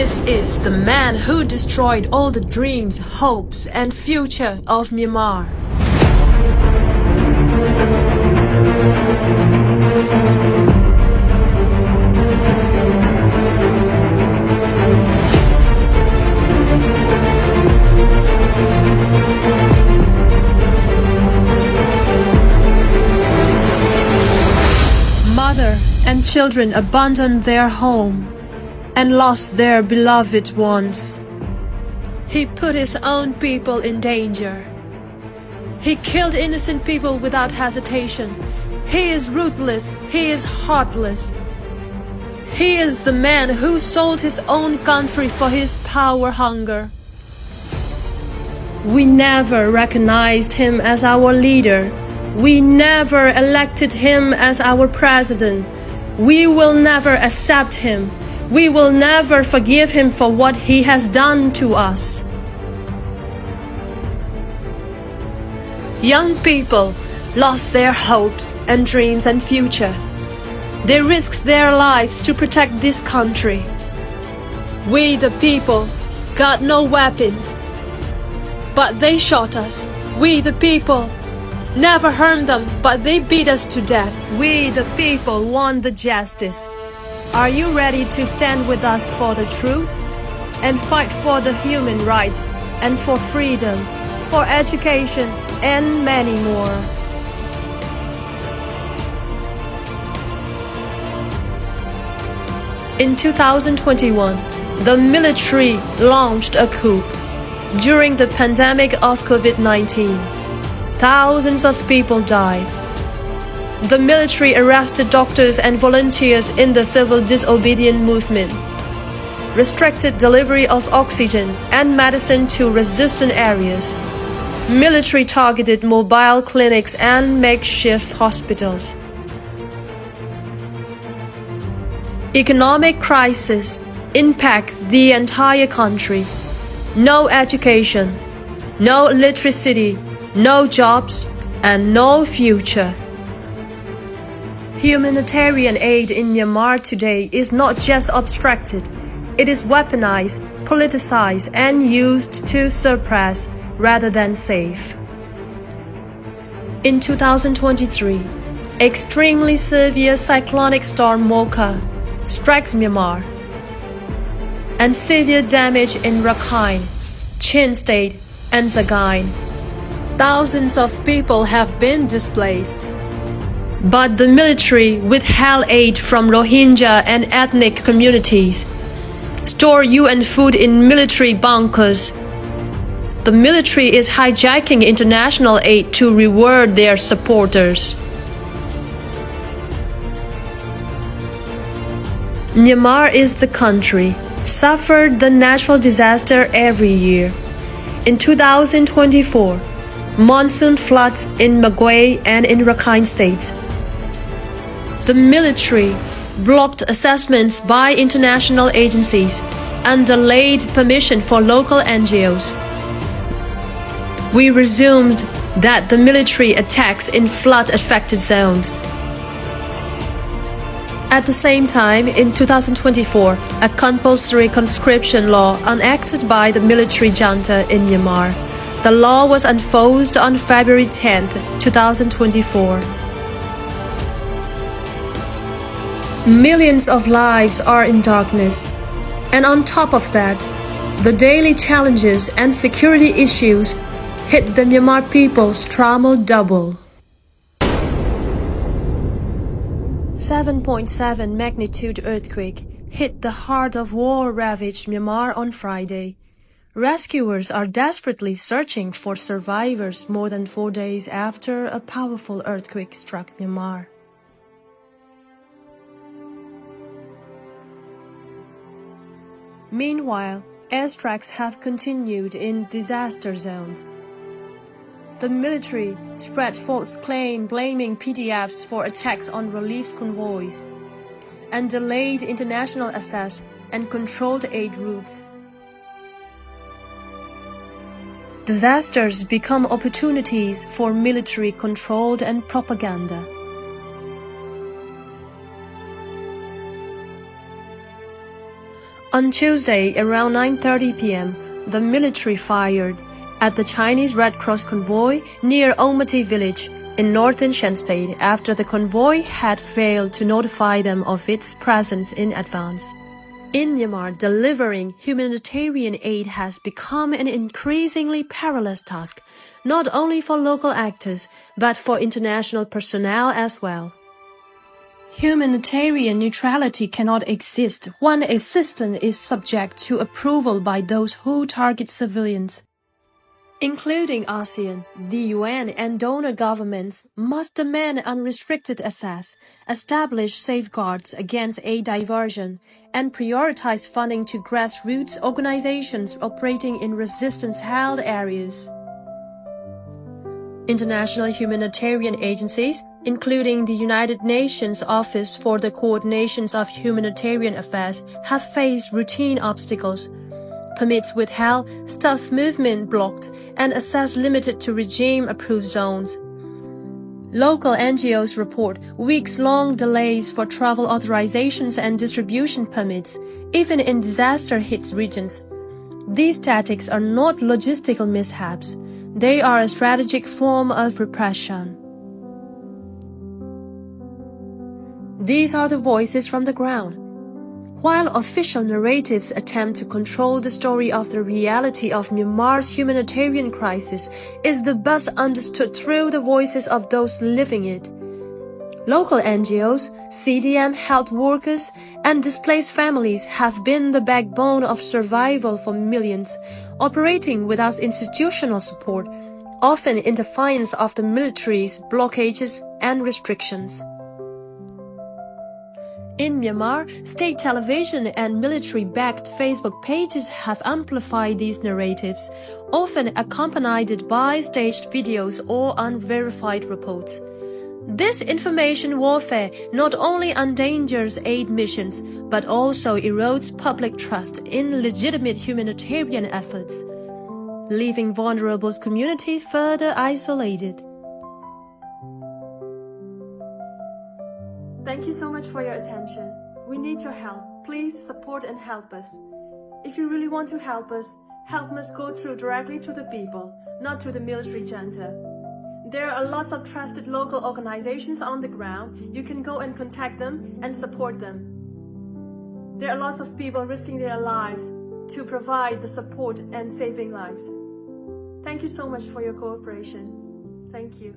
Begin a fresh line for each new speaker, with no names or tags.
This is the man who destroyed all the dreams, hopes, and future of Myanmar. Mother and children abandoned their home and lost their beloved ones. He put his own people in danger. He killed innocent people without hesitation. He is ruthless. He is heartless. He is the man who sold his own country for his power hunger. We never recognized him as our leader. We never elected him as our president. We will never accept him. We will never forgive him for what he has done to us. Young people lost their hopes and dreams and future. They risked their lives to protect this country. We, the people, got no weapons, but they shot us. We, the people, never harmed them, but they beat us to death. We, the people, want the justice. Are you ready to stand with us for the truth and fight for the human rights and for freedom, for education, and many more? In 2021, the military launched a coup. During the pandemic of COVID-19, thousands of people died. The military arrested doctors and volunteers in the civil disobedience movement, restricted delivery of oxygen and medicine to resistant areas. Military targeted mobile clinics and makeshift hospitals. Economic crisis impact the entire country. No education, no electricity, no jobs, and no future. Humanitarian aid in Myanmar today is not just abstracted, it is weaponized, politicized, and used to suppress rather than save. In 2023, extremely severe cyclonic storm Mocha strikes Myanmar, and severe damage in Rakhine, Chin State, and Sagaing. Thousands of people have been displaced. But the military withheld aid from Rohingya and ethnic communities, stored UN food in military bunkers. The military is hijacking international aid to reward their supporters. Myanmar is the country suffered the natural disaster every year. In 2024, monsoon floods in Magway and in Rakhine states. The military blocked assessments by international agencies and delayed permission for local NGOs. We resumed that the military attacks in flood-affected zones. At the same time, in 2024, a compulsory conscription law enacted by the military junta in Myanmar. The law was enforced on February 10, 2024. Millions of lives are in darkness, and on top of that, the daily challenges and security issues hit the Myanmar people's trauma double. 7.7 magnitude earthquake hit the heart of war-ravaged Myanmar on Friday. Rescuers are desperately searching for survivors more than 4 days after a powerful earthquake struck Myanmar. Meanwhile, airstrikes have continued in disaster zones. The military spread false claims blaming PDFs for attacks on relief convoys and delayed international access and controlled aid routes. Disasters become opportunities for military control and propaganda. On Tuesday, around 9:30 p.m., the military fired at the Chinese Red Cross convoy near Almaty village in northern Shan State after the convoy had failed to notify them of its presence in advance. In Myanmar, delivering humanitarian aid has become an increasingly perilous task, not only for local actors, but for international personnel as well. Humanitarian neutrality cannot exist when assistance is subject to approval by those who target civilians. Including ASEAN, the UN and donor governments must demand unrestricted access, establish safeguards against aid diversion, and prioritize funding to grassroots organizations operating in resistance-held areas. International humanitarian agencies, including the United Nations Office for the Coordination of Humanitarian Affairs, have faced routine obstacles. Permits withheld, staff movement blocked, and access limited to regime-approved zones. Local NGOs report weeks-long delays for travel authorizations and distribution permits, even in disaster-hit regions. These tactics are not logistical mishaps. They are a strategic form of repression. These are the voices from the ground. While official narratives attempt to control the story of the reality of Myanmar's humanitarian crisis is the best understood through the voices of those living it. Local NGOs, CDM health workers, and displaced families have been the backbone of survival for millions, operating without institutional support, often in defiance of the military's blockages and restrictions. In Myanmar, state television and military-backed Facebook pages have amplified these narratives, often accompanied by staged videos or unverified reports. This information warfare not only endangers aid missions, but also erodes public trust in legitimate humanitarian efforts, leaving vulnerable communities further isolated. Thank you so much for your attention. We need your help. Please support and help us. If you really want to help us must go through directly to the people, not to the military junta. There are lots of trusted local organizations on the ground. You can go and contact them and support them. There are lots of people risking their lives to provide the support and saving lives. Thank you so much for your cooperation. Thank you.